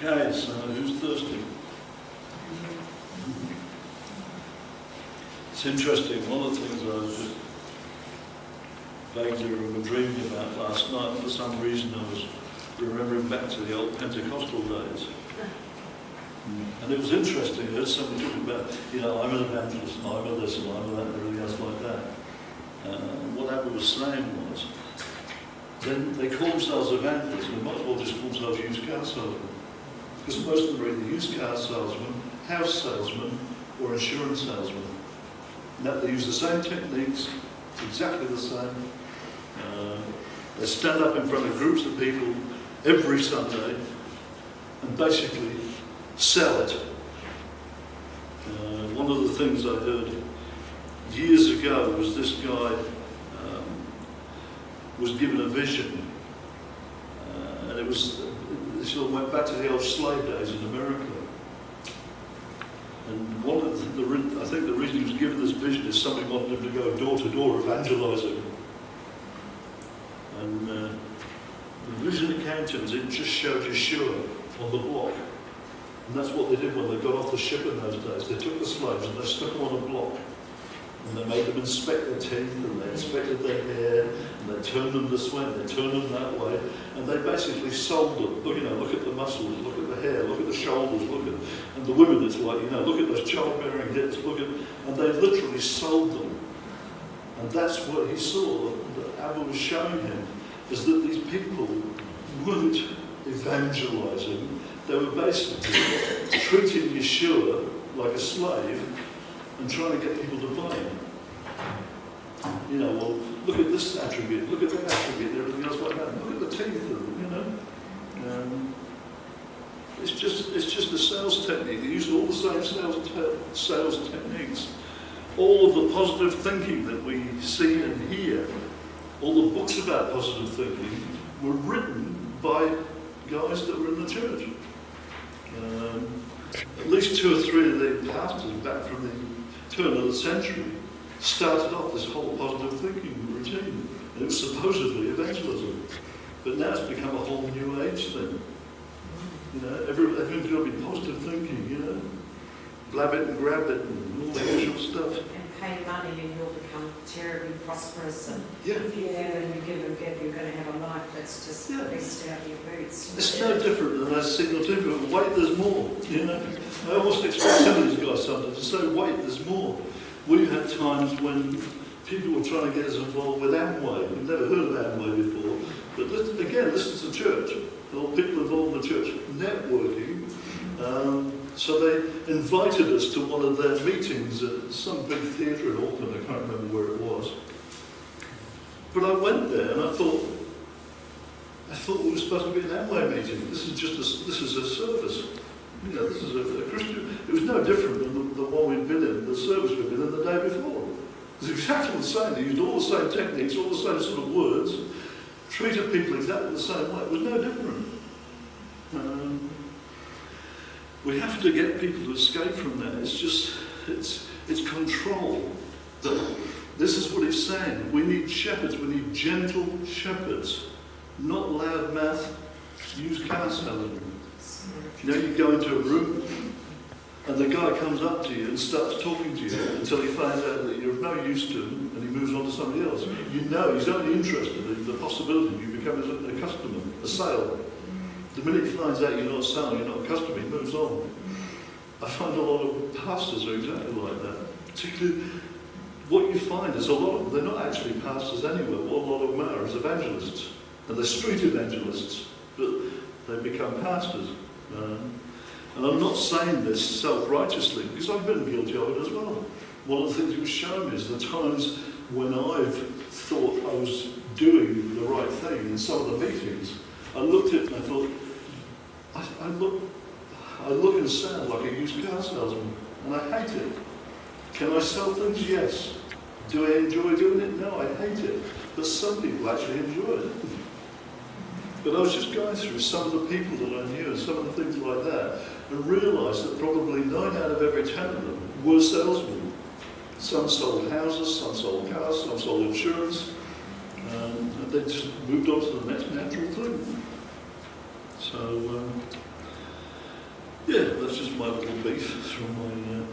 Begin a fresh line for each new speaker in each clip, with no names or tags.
Okay, so who's thirsty? It's interesting, one of the things I was just vaguely remember dreaming about last night, for some reason I was remembering back to the old Pentecostal days. And it was interesting, I heard somebody talking about, I'm an evangelist, and I'm a this, and I'm a that, and everything else like that. What Abba was saying was, then they call themselves evangelists, they might as well just call themselves used car salesmen. Because most of them are either used car salesmen, house salesmen, or insurance salesmen. Now they use the same techniques, exactly the same. They stand up in front of groups of people every Sunday and basically sell it. One of the things I heard years ago was this guy was given a vision, and it sort of went back to the old slave days in America. And I think the reason he was given this vision is somebody wanted him to go door to door evangelizing. And the vision that came to him is it just showed Yeshua on the block. And that's what they did when they got off the ship in those days. They took the slaves and they stuck them on a block. And they made them inspect their teeth, and they inspected their hair, and they turned them this way, and they turned them that way, and they basically sold them. Look at the muscles, look at the hair, look at the shoulders, and the women, it's like, look at those childbearing hips, and they literally sold them. And that's what he saw, that Abba was showing him, is that these people weren't evangelizing, they were basically treating Yeshua like a slave, and trying to get people to buy him. Well, look at this attribute, look at that attribute, and everything else like that. Look at the teeth, It's just a sales technique. They use all the same sales techniques. All of the positive thinking that we see and hear, all the books about positive thinking, were written by guys that were in the church. At least 2 or 3 of the pastors back from the turn of the century started off this whole positive thinking routine. And it was supposedly evangelism. But now it's become a whole new age thing. Everything's got to be positive thinking, blab it and grab it and all the usual stuff.
And pay money and you'll become terribly prosperous. And
yeah.
If you have and you give and give, you're going to have a life that's just the best out of your boots.
It's no different than I signal to people, wait, there's more, I almost expect some of these guys sometimes to say, wait, there's more. We've had times when people were trying to get us involved with Amway. We've never heard of Amway before. But this is a church. There are people involved in the church networking. So they invited us to one of their meetings at some big theatre in Auckland. I can't remember where it was. But I went there and I thought we were supposed to be an Amway meeting. This is a service. This is a Christian. It was no different than the one we'd been in, the service we'd been in the day before. It was exactly the same. They used all the same techniques, all the same sort of words, treated people exactly the same way. It was no different. We have to get people to escape from that. It's control. This is what he's saying. We need shepherds. We need gentle shepherds, not loud mouth, used car salesmen. You go into a room and the guy comes up to you and starts talking to you until he finds out that you're of no use to him and he moves on to somebody else. He's only interested in the possibility of you becoming a customer, a sale. The minute he finds out you're not selling, you're not a customer, he moves on. I find a lot of pastors are exactly like that. Particularly, what you find is a lot of them, they're not actually pastors anyway. What a lot of them are is evangelists. And they're street evangelists, but they become pastors. And I'm not saying this self-righteously, because I've been guilty of it as well. One of the things he was showing me is the times when I've thought I was doing the right thing in some of the meetings. I looked at it and I thought, I look and sound like a used car salesman, and I hate it. Can I sell things? Yes. Do I enjoy doing it? No, I hate it. But some people actually enjoy it. But I was just going through some of the people that I knew and some of the things like that, and realised that probably 9 out of every 10 of them were salesmen. Some sold houses, some sold cars, some sold insurance, and they just moved on to the next natural thing. So Yeah, that's just my little beef from my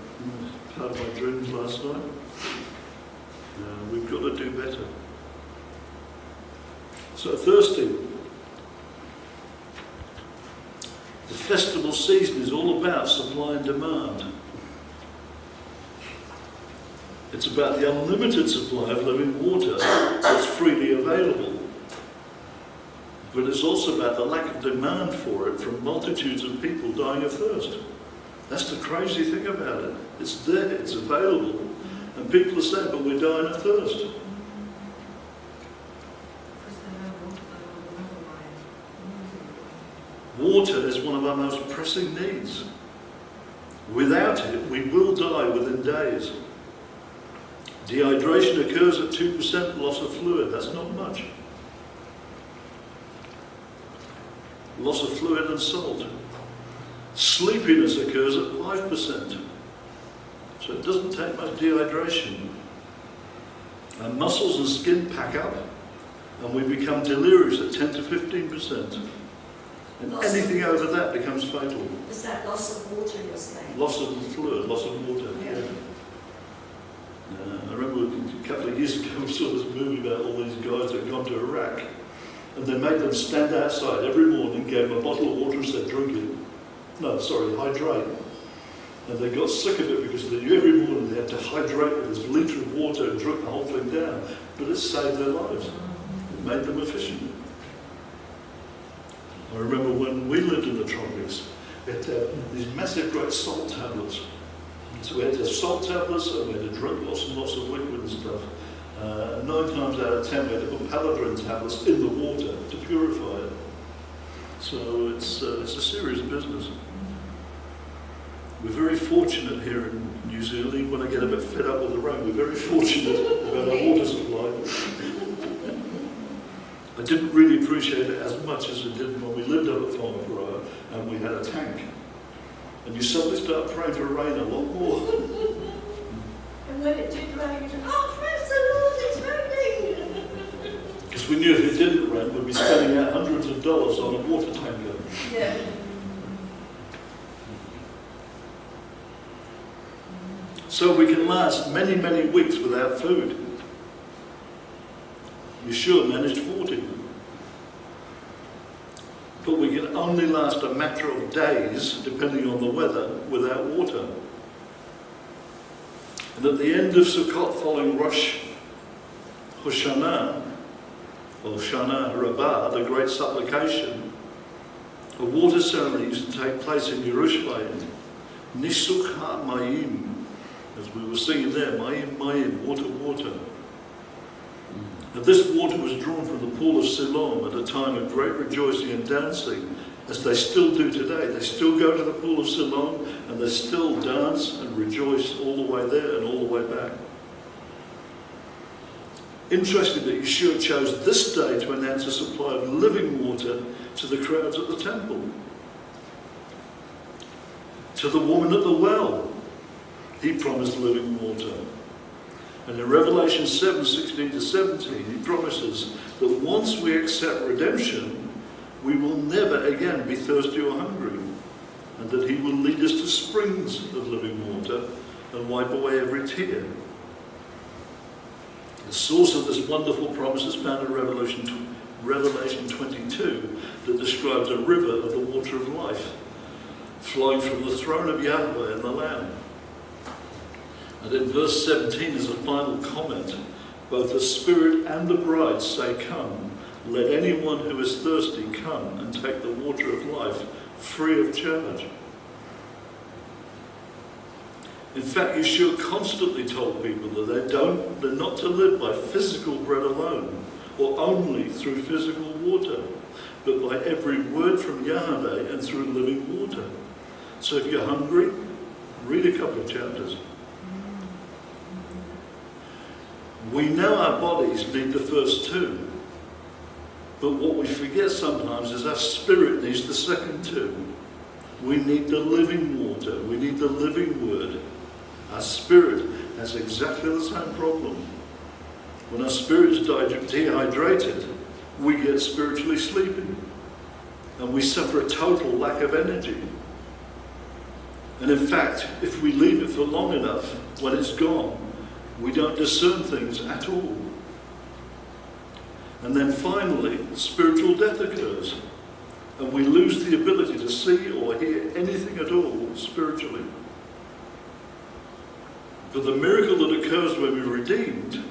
part of my dreams last night. We've got to do better. So thirsty. The festival season is all about supply and demand. It's about the unlimited supply of living water that's freely available. But it's also about the lack of demand for it from multitudes of people dying of thirst. That's the crazy thing about it. It's there, it's available. And people are saying, but we're dying of thirst. Water is one of our most pressing needs. Without it, we will die within days. Dehydration occurs at 2% loss of fluid. That's not much. Loss of fluid and salt. Sleepiness occurs at 5%. So it doesn't take much dehydration. Our muscles and skin pack up and we become delirious at 10 to 15%. And anything over that becomes fatal.
Is that loss of water you're saying?
Loss of fluid, loss of water.
Yeah.
I remember a couple of years ago we saw this movie about all these guys that had gone to Iraq. And they made them stand outside every morning, gave them a bottle of water and said, drink it. No, sorry, hydrate. And they got sick of it because every morning they had to hydrate with this litre of water and drink the whole thing down. But it saved their lives. It made them efficient. I remember when we lived in the tropics, we had to have these massive great salt tablets. So we had to have salt tablets and we had to drink lots and lots of liquid and stuff. 9 times out of 10 we had to put paladrin tablets in the water to purify it. So it's a serious business. We're very fortunate here in New Zealand. Even when I get a bit fed up with the rain, we're very fortunate about our water supply. I didn't really appreciate it as much as I did when we lived up at Whangaparāoa and we had a tank. And you suddenly start praying for rain a lot more.
And when it did rain, you said, oh, praise the Lord, it's raining!
Because we knew if it didn't rain, we'd be spending out hundreds of dollars on a water tanker.
Yeah.
So we can last many, many weeks without food. Yeshua managed 40. But we can only last a matter of days, depending on the weather, without water. And at the end of Sukkot, following Rosh Hashanah, or Shana Rabbah, the great supplication, a water ceremony used to take place in Jerusalem. Nisuk ha-mayim, as we were singing there, mayim, mayim, water, water. And this water was drawn from the pool of Siloam at a time of great rejoicing and dancing, as they still do today. They still go to the pool of Siloam and they still dance and rejoice all the way there and all the way back. Interesting that Yeshua chose this day to announce a supply of living water to the crowds at the temple. To the woman at the well, he promised living water. And in Revelation 7:16 to 17, he promises that once we accept redemption, we will never again be thirsty or hungry, and that he will lead us to springs of living water and wipe away every tear. The source of this wonderful promise is found in Revelation 22, that describes a river of the water of life, flowing from the throne of Yahweh and the Lamb. And in verse 17 is a final comment. Both the Spirit and the bride say, come, let anyone who is thirsty come and take the water of life free of charge. In fact, Yeshua constantly told people that they're not to live by physical bread alone, or only through physical water, but by every word from Yahweh and through living water. So if you're hungry, read a couple of chapters. We know our bodies need the first two, but what we forget sometimes is our spirit needs the second two. We need the living water, we need the living word. Our spirit has exactly the same problem. When our spirit is dehydrated, we get spiritually sleepy, and we suffer a total lack of energy. And in fact, if we leave it for long enough, when it's gone, we don't discern things at all. And then finally, spiritual death occurs, and we lose the ability to see or hear anything at all spiritually. But the miracle that occurs when we're redeemed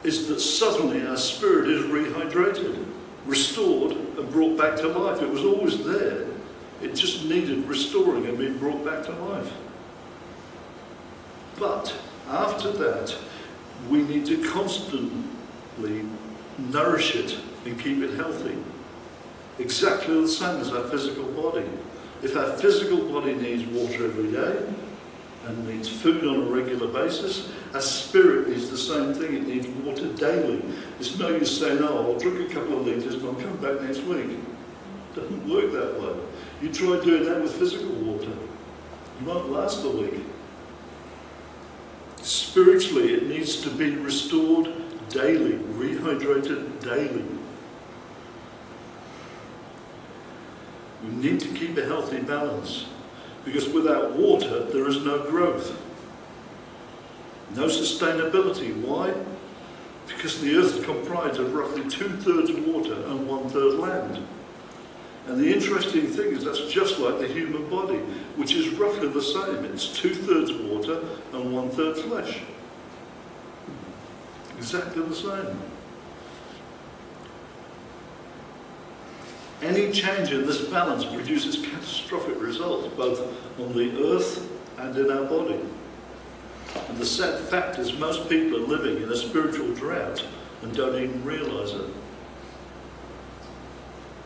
is that suddenly our spirit is rehydrated, restored, and brought back to life. It was always there. It just needed restoring and being brought back to life. But after that, we need to constantly nourish it and keep it healthy. Exactly the same as our physical body. If our physical body needs water every day and needs food on a regular basis, our spirit needs the same thing. It needs water daily. It's no use saying, oh, I'll drink a couple of litres and I'll come back next week. It doesn't work that way. You try doing that with physical water. You won't last the week. Spiritually, it needs to be restored daily, rehydrated daily. We need to keep a healthy balance, because without water, there is no growth, no sustainability. Why? Because the earth is comprised of roughly 2/3 water and 1/3 land. And the interesting thing is that's just like the human body, which is roughly the same. It's 2/3 water and 1/3 flesh. Exactly the same. Any change in this balance produces catastrophic results, both on the earth and in our body. And the sad fact is most people are living in a spiritual drought and don't even realise it.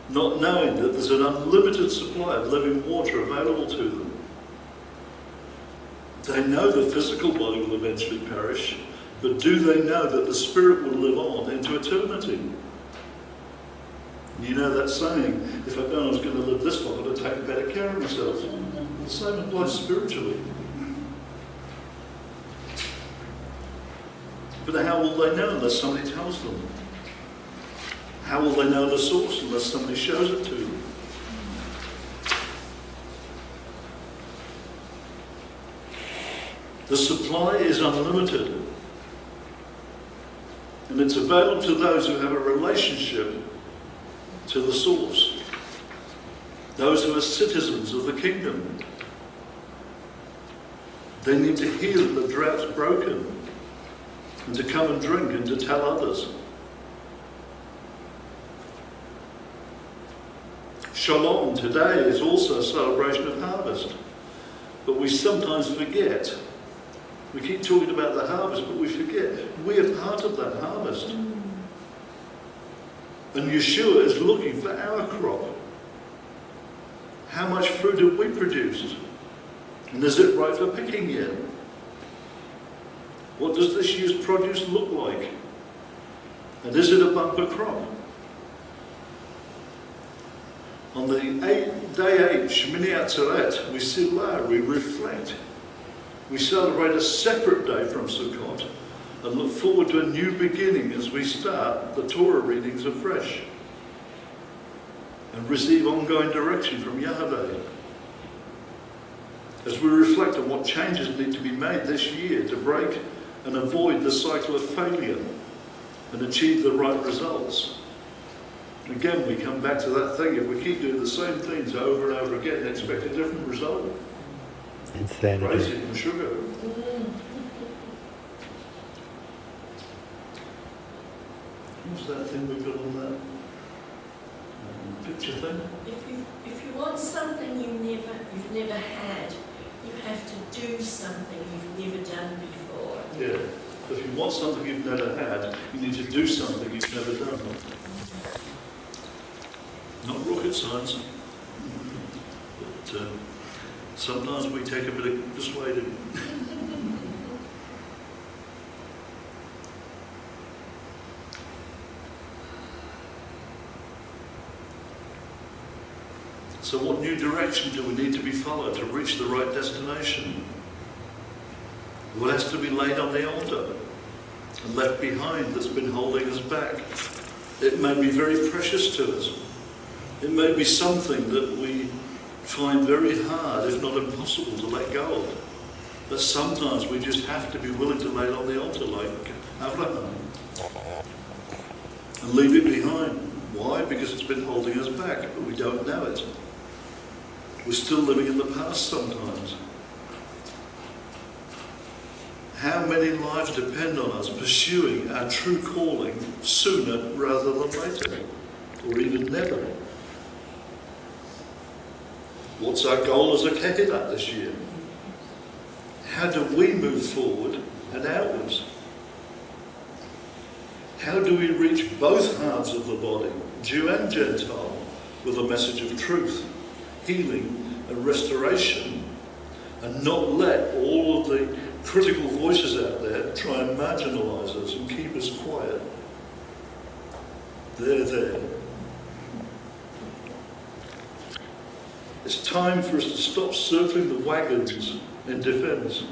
Not knowing that there's an unlimited supply of living water available to them. They know the physical body will eventually perish, but do they know that the spirit will live on into eternity? You know that saying, if I'd known I was going to live this long, I'd have taken better care of myself. The same applies spiritually. But how will they know unless somebody tells them? How will they know the source unless somebody shows it to them? The supply is unlimited. And it's available to those who have a relationship to the source. Those who are citizens of the kingdom. They need to hear that the drought's broken and to come and drink and to tell others. Shalom today is also a celebration of harvest. But we sometimes forget. We keep talking about the harvest, but we forget we are part of that harvest. And Yeshua is looking for our crop. How much fruit have we produced? And is it ripe for picking yet? What does this year's produce look like? And is it a bumper crop? On the day 8, Shemini Atzeret, we sila, we reflect. We celebrate a separate day from Sukkot and look forward to a new beginning as we start the Torah readings afresh and receive ongoing direction from Yahweh. As we reflect on what changes need to be made this year to break and avoid the cycle of failure and achieve the right results. Again, we come back to that thing. If we keep doing the same things over and over again and expect a different result,
insanity.
Rice and sugar. What's that thing we've got on that picture thing?
If you want something you've never had, you have to do something you've never done before.
Yeah. If you want something you've never had, you need to do something you've never done. Not rocket science, but sometimes we take a bit of persuading. So what new direction do we need to be followed to reach the right destination? What has to be laid on the altar and left behind that's been holding us back? It may be very precious to us. It may be something that we find very hard, if not impossible, to let go of. But sometimes we just have to be willing to lay it on the altar like Abraham and leave it behind. Why? Because it's been holding us back, but we don't know it. We're still living in the past sometimes. How many lives depend on us pursuing our true calling sooner rather than later, or even never? What's our goal as a Kehilat this year? How do we move forward and outwards? How do we reach both halves of the body, Jew and Gentile, with a message of truth, healing and restoration, and not let all of the critical voices out there try and marginalise us and keep us quiet? They're there. It's time for us to stop circling the wagons in defence.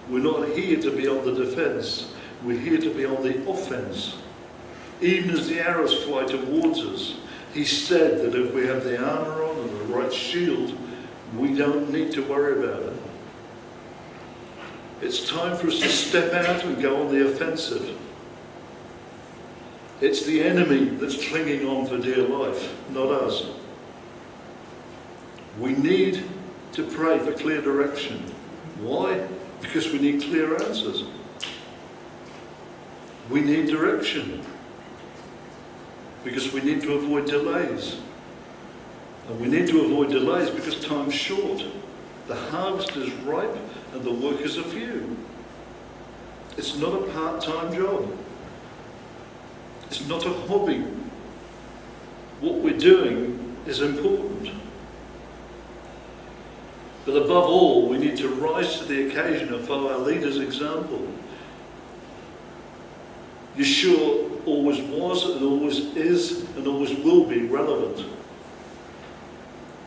We're not here to be on the defence. We're here to be on the offence. Even as the arrows fly towards us, he said that if we have the armour on and the right shield, we don't need to worry about it. It's time for us to step out and go on the offensive. It's the enemy that's clinging on for dear life, not us. We need to pray for clear direction. Why? Because we need clear answers. We need direction. Because we need to avoid delays. And we need to avoid delays because time's short. The harvest is ripe and the workers are few. It's not a part-time job. It's not a hobby. What we're doing is important. But above all, we need to rise to the occasion and follow our leader's example. Yeshua always was and always is and always will be relevant.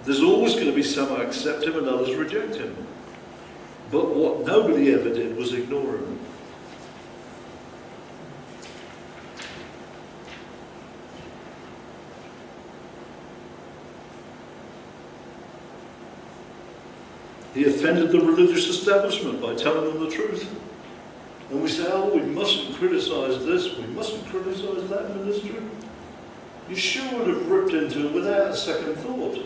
There's always going to be some who accept him and others reject him. But what nobody ever did was ignore him. He offended the religious establishment by telling them the truth. And we say, oh, we mustn't criticise this, we mustn't criticise that ministry. Yeshua would have ripped into it without a second thought.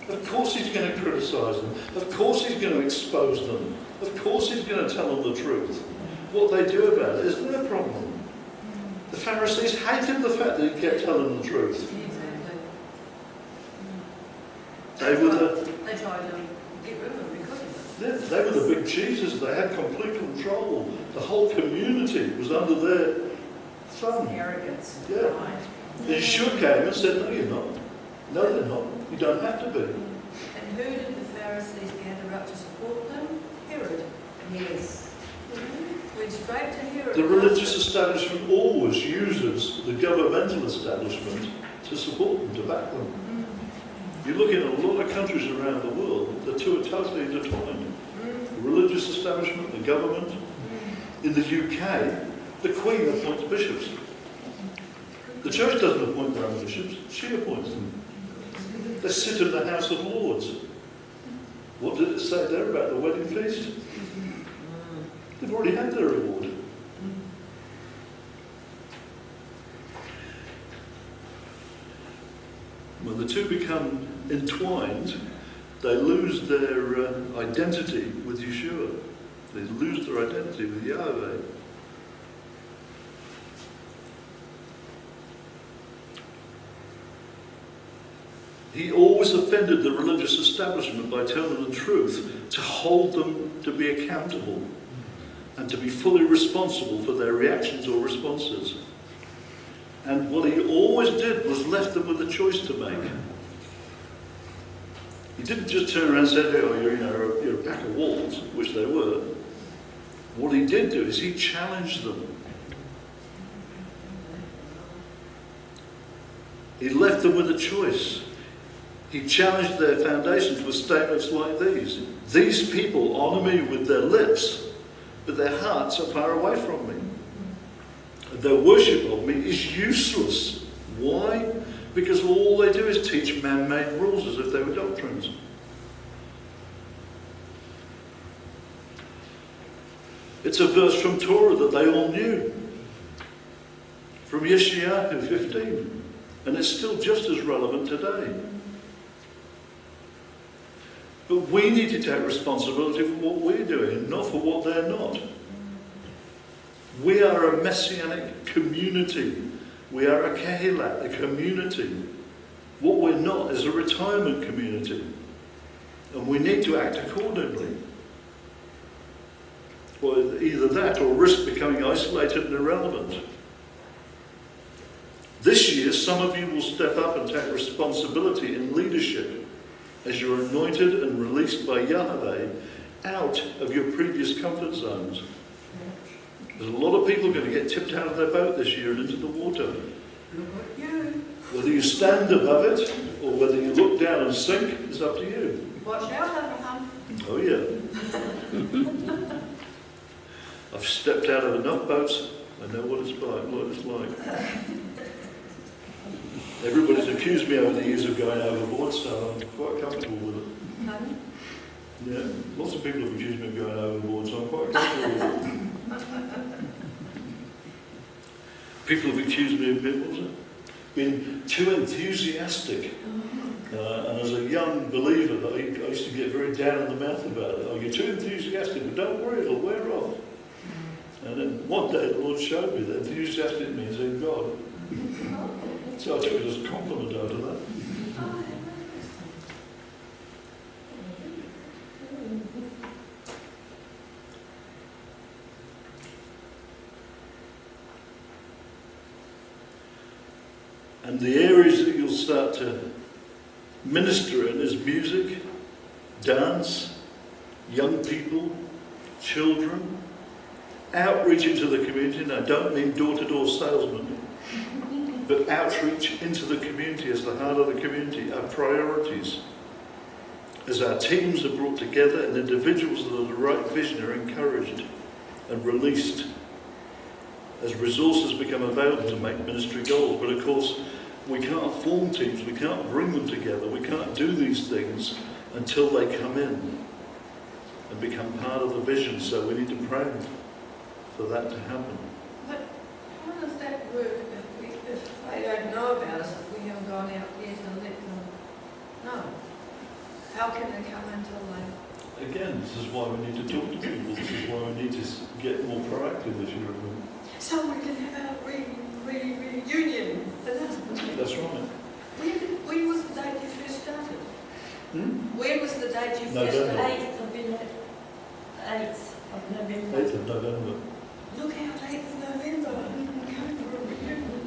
Of course he's going to criticise them. Of course he's going to expose them. Of course he's going to tell them the truth. What they do about it is their problem. The Pharisees hated the fact that he kept telling them the truth. They tried to get rid of them because of it. They were the big cheeses. They had complete control. The whole community was under their thumb.
Arrogance.
Yeah. Yeshua came and said, no, you're not. No, they're not. You don't have to be.
And who did the Pharisees gather up to support them? Herod. Yes. Went straight to Herod.
The religious establishment always uses the governmental establishment to support them, to back them. You look in a lot of countries around the world, the two are totally intertwined. The religious establishment, the government. In the UK, the Queen appoints bishops. The church doesn't appoint their own bishops, she appoints them. They sit in the House of Lords. What did it say there about the wedding feast? They've already had their reward. When the two become entwined, they lose their identity with Yeshua. They lose their identity with Yahweh. He always offended the religious establishment by telling them the truth, to hold them to be accountable and to be fully responsible for their reactions or responses. And what he always did was left them with a choice to make. He didn't just turn around and say, oh, you're a pack of wolves, which they were. What he did do is he challenged them. He left them with a choice. He challenged their foundations with statements like these. These people honour me with their lips, but their hearts are far away from me. Their worship of me is useless. Why? because all they do is teach man-made rules as if they were doctrines. It's a verse from Torah that they all knew, from Yeshayahu 15, and it's still just as relevant today. But we need to take responsibility for what we're doing, and not for what they're not. We are a messianic community. We are a kehilat, a community. What we're not is a retirement community. And we need to act accordingly. Well, either that or risk becoming isolated and irrelevant. This year, some of you will step up and take responsibility in leadership as you're anointed and released by Yahweh out of your previous comfort zones. There's a lot of people going to get tipped out of their boat this year and into the water. Whether you stand above it or whether you look down and sink is up to you.
Watch out, Abraham.
Oh yeah. I've stepped out of enough boats. I know what it's like. Everybody's accused me over the years of going overboard, so I'm quite comfortable with it. Yeah, lots of people have accused me of going overboard, so I'm quite comfortable with it. People have accused me of being too enthusiastic. And as a young believer, I used to get very down in the mouth about it. Oh, you're too enthusiastic, but don't worry, it'll wear off. And then one day the Lord showed me that enthusiastic means in God. So I took it as a compliment out of that. And the areas that you'll start to minister in is music, dance, young people, children, outreach into the community. Now, I don't mean door-to-door salesman, but outreach into the community as the heart of the community, our priorities. As our teams are brought together and individuals that have the right vision are encouraged and released. As resources become available to make ministry goals. But of course, we can't form teams, we can't bring them together, we can't do these things until they come in and become part of the vision. So we need to pray for that to happen.
But how does that work if they don't know about us, if we haven't gone out yet and let them know? How can they come until they...
Again, this is why we need to talk to people, this is why we need to get more proactive this year.
So we can have a reunion.
That's right.
When was the date you first started? When was the date you first
November.
started?
8th of November.
8th of November.
Look out, 8th of November. Come for a reunion.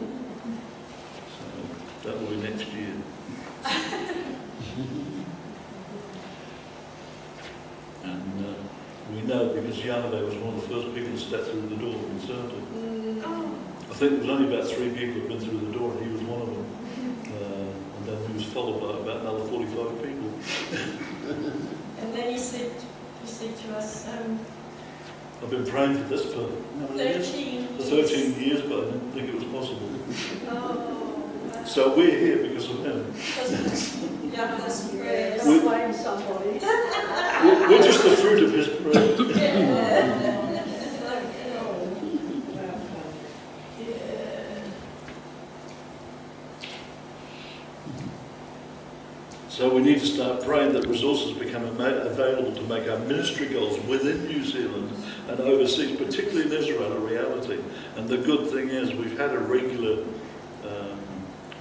So that will be next year. And we know because Yahweh was one of the first people to step through the door and served it. I think there was only about 3 people who'd been through the door, and he was one of them. And then he was followed by about another 45 people.
And then he said to us,
I've been praying for this for 13 years, but I didn't think it was possible. So we're here because of him. We're just the fruit of his prayer. So we need to start praying that resources become available to make our ministry goals within New Zealand and overseas, particularly in Israel, a reality. And the good thing is we've had a regular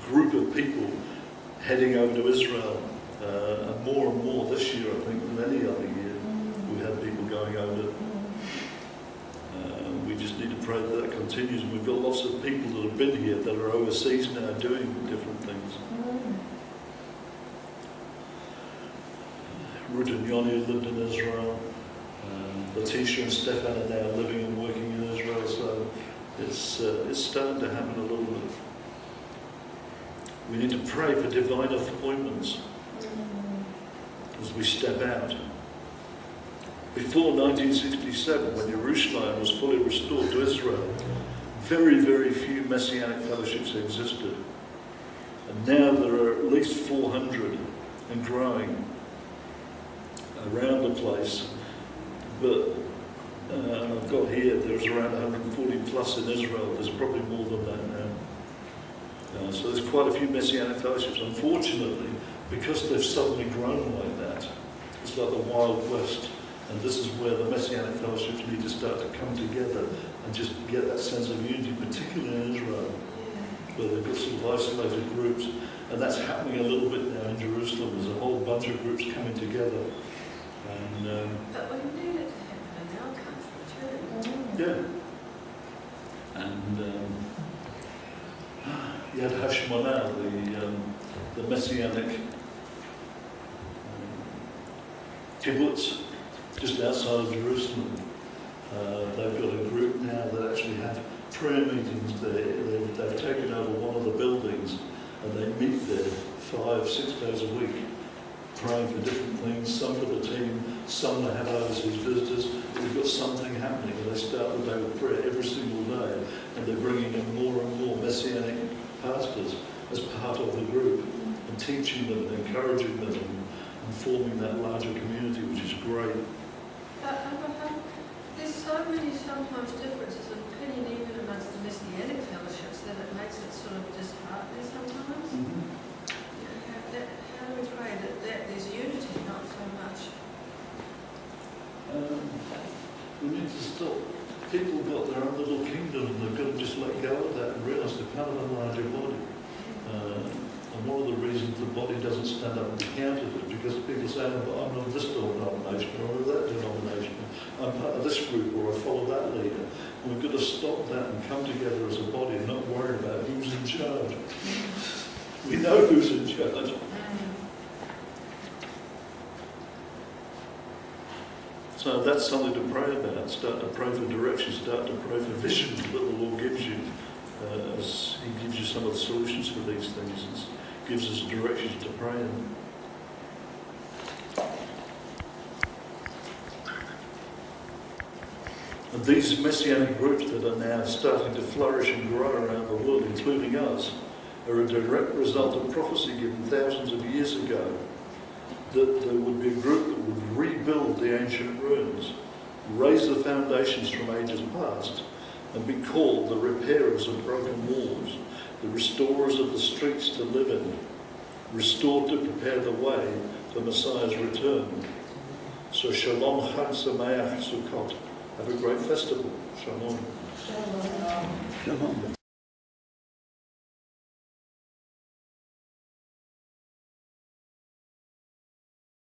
group of people heading over to Israel, and more this year, I think, than any other year. We've had people going over. We just need to pray that that continues. And we've got lots of people that have been here that are overseas now doing different things. Ruth and Yoni lived in Israel. Letitia and Stefan are now living and working in Israel. So it's starting to happen a little bit. We need to pray for divine appointments as we step out. Before 1967, when Jerusalem was fully restored to Israel, very, very few Messianic fellowships existed. And now there are at least 400 and growing around the place. But I've got here, there's around 140 plus in Israel. There's probably more than that now. So there's quite a few Messianic fellowships. Unfortunately, because they've suddenly grown like that, it's like the Wild West. And this is where the Messianic fellowships need to start to come together and just get that sense of unity, particularly in Israel, where they've got sort of isolated groups. And that's happening a little bit now in Jerusalem. There's a whole bunch of groups coming together. And,
But we need it to happen in our country too.
yeah. And Yad Hashmonah, the Messianic kibbutz, just outside of Jerusalem. They've got a group now that actually have prayer meetings there. They've taken over one of the buildings and they meet there 5-6 days a week, praying for different things, some for the team, some they have overseas visitors. We've got something happening, and they start the day with prayer every single day, and they're bringing in more and more Messianic pastors as part of the group, and teaching them, and encouraging them, and forming that larger community, which is great.
There's so many sometimes differences of opinion even amongst the Messianic fellowships that it makes it sort of disheartening sometimes.
Mm-hmm.
How do we pray that there's unity, not so much?
We need to stop. People have got their own little kingdom and they've got to just let go of that and realise they're part of a larger body. And one of the reasons the body doesn't stand up and be counted is because people say, oh, I'm of this denomination or of that denomination. I'm part of this group or I follow that leader. And we've got to stop that and come together as a body and not worry about who's in charge. We know who's in charge. So that's something to pray about. Start to pray for direction, start to pray for visions that the Lord gives you as He gives you some of the solutions for these things and gives us directions to pray in. And these Messianic groups that are now starting to flourish and grow around the world, including us, are a direct result of prophecy given thousands of years ago, that there would be a group that would rebuild the ancient ruins, raise the foundations from ages past, and be called the repairers of broken walls, the restorers of the streets to live in, restored to prepare the way for Messiah's return. So Shalom Chag Sameach Sukkot. Have a great festival. Shalom.
Shalom.